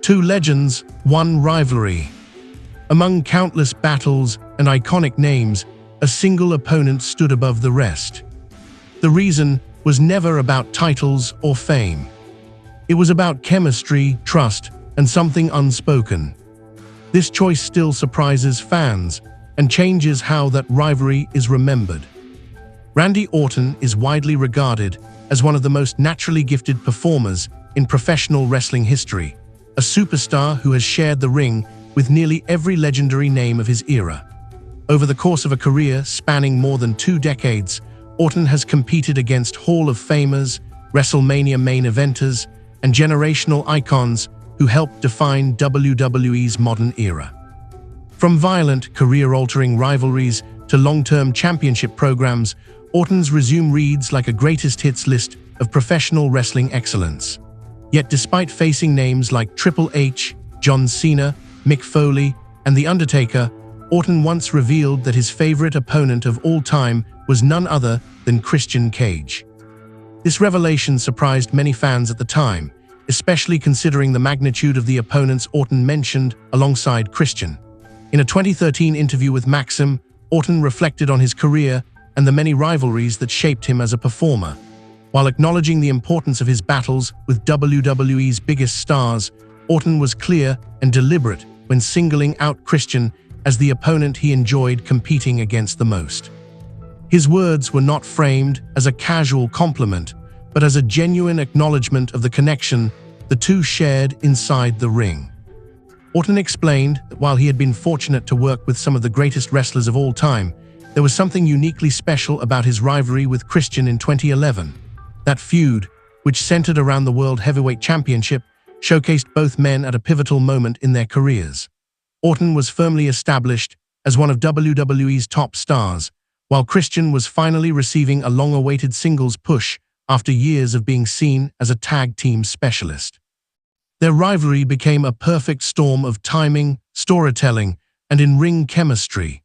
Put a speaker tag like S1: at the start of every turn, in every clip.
S1: Two legends, one rivalry. Among countless battles and iconic names, a single opponent stood above the rest. The reason was never about titles or fame. It was about chemistry, trust, and something unspoken. This choice still surprises fans and changes how that rivalry is remembered. Randy Orton is widely regarded as one of the most naturally gifted performers in professional wrestling history, a superstar who has shared the ring with nearly every legendary name of his era. Over the course of a career spanning more than 2 decades, Orton has competed against Hall of Famers, WrestleMania main eventers, and generational icons who helped define WWE's modern era. From violent, career-altering rivalries to long-term championship programs, Orton's resume reads like a greatest hits list of professional wrestling excellence. Yet despite facing names like Triple H, John Cena, Mick Foley, and The Undertaker, Orton once revealed that his favorite opponent of all time was none other than Christian Cage. This revelation surprised many fans at the time, especially considering the magnitude of the opponents Orton mentioned alongside Christian. In a 2013 interview with Maxim, Orton reflected on his career and the many rivalries that shaped him as a performer. While acknowledging the importance of his battles with WWE's biggest stars, Orton was clear and deliberate when singling out Christian as the opponent he enjoyed competing against the most. His words were not framed as a casual compliment, but as a genuine acknowledgement of the connection the two shared inside the ring. Orton explained that while he had been fortunate to work with some of the greatest wrestlers of all time, there was something uniquely special about his rivalry with Christian in 2011. That feud, which centered around the World Heavyweight Championship, showcased both men at a pivotal moment in their careers. Orton was firmly established as one of WWE's top stars, while Christian was finally receiving a long-awaited singles push after years of being seen as a tag team specialist. Their rivalry became a perfect storm of timing, storytelling, and in-ring chemistry.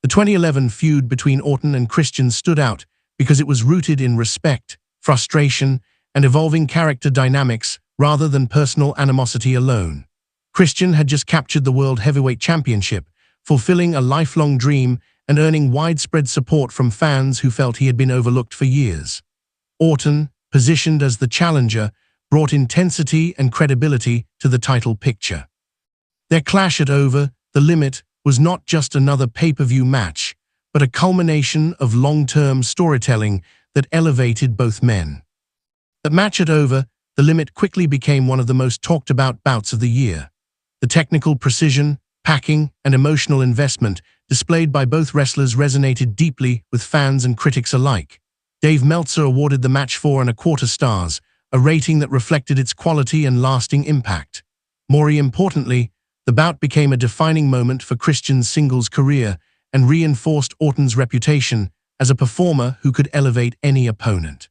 S1: The 2011 feud between Orton and Christian stood out because it was rooted in respect, frustration, and evolving character dynamics rather than personal animosity alone. Christian had just captured the World Heavyweight Championship, fulfilling a lifelong dream and earning widespread support from fans who felt he had been overlooked for years. Orton, positioned as the challenger, brought intensity and credibility to the title picture. Their clash at Over the Limit was not just another pay-per-view match, but a culmination of long-term storytelling that elevated both men. The match at Over the Limit quickly became one of the most talked-about bouts of the year. The technical precision, packing, and emotional investment displayed by both wrestlers resonated deeply with fans and critics alike. Dave Meltzer awarded the match 4.25 stars, a rating that reflected its quality and lasting impact. More importantly, the bout became a defining moment for Christian's singles career and reinforced Orton's reputation as a performer who could elevate any opponent.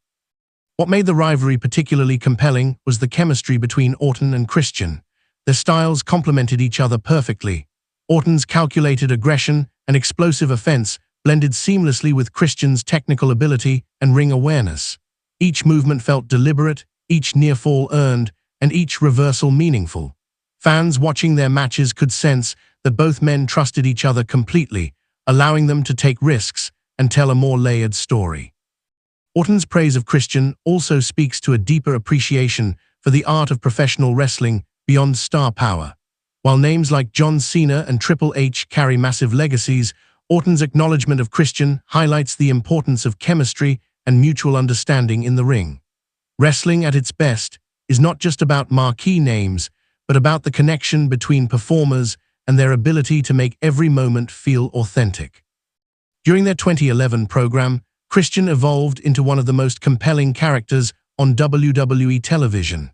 S1: What made the rivalry particularly compelling was the chemistry between Orton and Christian. Their styles complemented each other perfectly. Orton's calculated aggression and explosive offense blended seamlessly with Christian's technical ability and ring awareness. Each movement felt deliberate, each near fall earned, and each reversal meaningful. Fans watching their matches could sense that both men trusted each other completely, allowing them to take risks and tell a more layered story. Orton's praise of Christian also speaks to a deeper appreciation for the art of professional wrestling beyond star power. While names like John Cena and Triple H carry massive legacies, Orton's acknowledgement of Christian highlights the importance of chemistry and mutual understanding in the ring. Wrestling at its best is not just about marquee names, but about the connection between performers and their ability to make every moment feel authentic. During their 2011 program, Christian evolved into one of the most compelling characters on WWE television.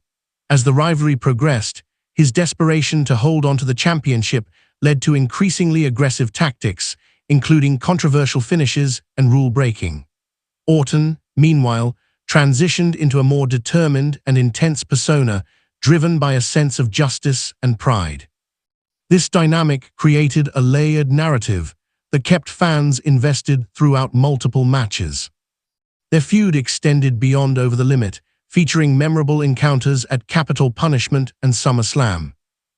S1: As the rivalry progressed, his desperation to hold onto the championship led to increasingly aggressive tactics, including controversial finishes and rule-breaking. Orton, meanwhile, transitioned into a more determined and intense persona, driven by a sense of justice and pride. This dynamic created a layered narrative that kept fans invested throughout multiple matches. Their feud extended beyond Over the Limit, featuring memorable encounters at Capital Punishment and SummerSlam.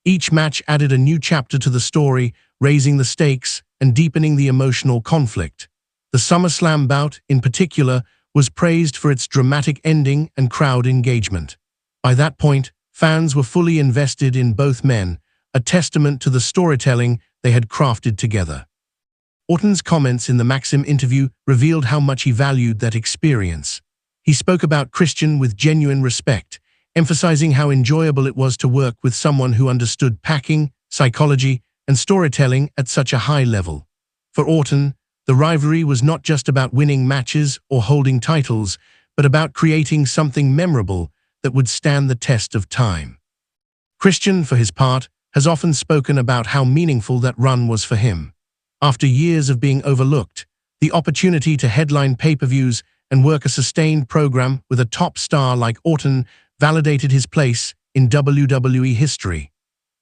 S1: Each match added a new chapter to the story, raising the stakes and deepening the emotional conflict. The SummerSlam bout, in particular, was praised for its dramatic ending and crowd engagement. By that point, fans were fully invested in both men, a testament to the storytelling they had crafted together. Orton's comments in the Maxim interview revealed how much he valued that experience. He spoke about Christian with genuine respect, emphasizing how enjoyable it was to work with someone who understood packing, psychology, and storytelling at such a high level. For Orton, the rivalry was not just about winning matches or holding titles, but about creating something memorable that would stand the test of time. Christian, for his part, has often spoken about how meaningful that run was for him. After years of being overlooked, the opportunity to headline pay-per-views and work a sustained program with a top star like Orton validated his place in WWE history.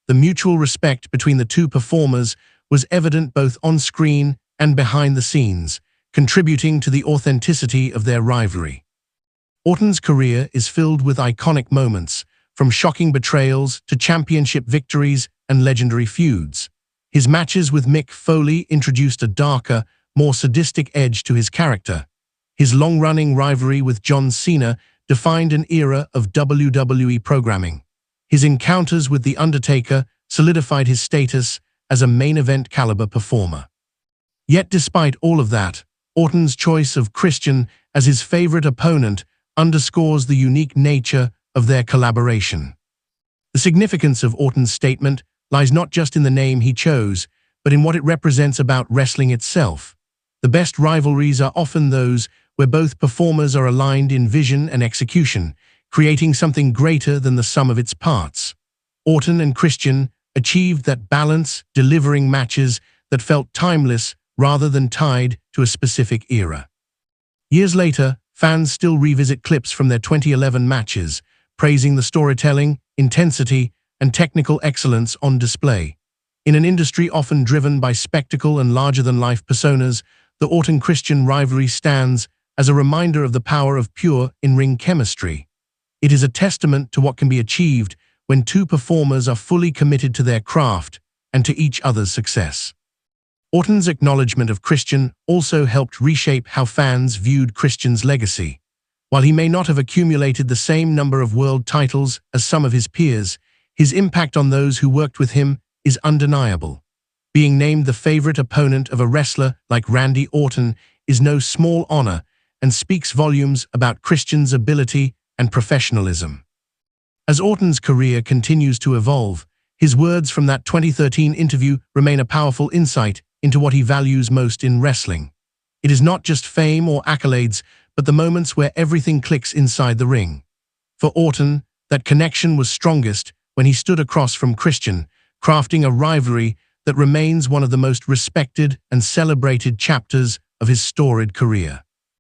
S1: The mutual respect between the two performers was evident both on-screen and behind the scenes, contributing to the authenticity of their rivalry. Orton's career is filled with iconic moments, from shocking betrayals to championship victories and legendary feuds. His matches with Mick Foley introduced a darker, more sadistic edge to his character. His long-running rivalry with John Cena defined an era of WWE programming. His encounters with The Undertaker solidified his status as a main-event caliber performer. Yet despite all of that, Orton's choice of Christian as his favorite opponent underscores the unique nature of their collaboration. The significance of Orton's statement lies not just in the name he chose, but in what it represents about wrestling itself. The best rivalries are often those where both performers are aligned in vision and execution, creating something greater than the sum of its parts. Orton and Christian achieved that balance, delivering matches that felt timeless rather than tied to a specific era. Years later, fans still revisit clips from their 2011 matches, praising the storytelling, intensity, and technical excellence on display. In an industry often driven by spectacle and larger-than-life personas, the Orton-Christian rivalry stands as a reminder of the power of pure in-ring chemistry. It is a testament to what can be achieved when two performers are fully committed to their craft and to each other's success. Orton's acknowledgement of Christian also helped reshape how fans viewed Christian's legacy. While he may not have accumulated the same number of world titles as some of his peers, his impact on those who worked with him is undeniable. Being named the favorite opponent of a wrestler like Randy Orton is no small honor and speaks volumes about Christian's ability and professionalism. As Orton's career continues to evolve, his words from that 2013 interview remain a powerful insight into what he values most in wrestling. It is not just fame or accolades, but the moments where everything clicks inside the ring. For Orton, that connection was strongest when he stood across from Christian, crafting a rivalry that remains one of the most respected and celebrated chapters of his storied career.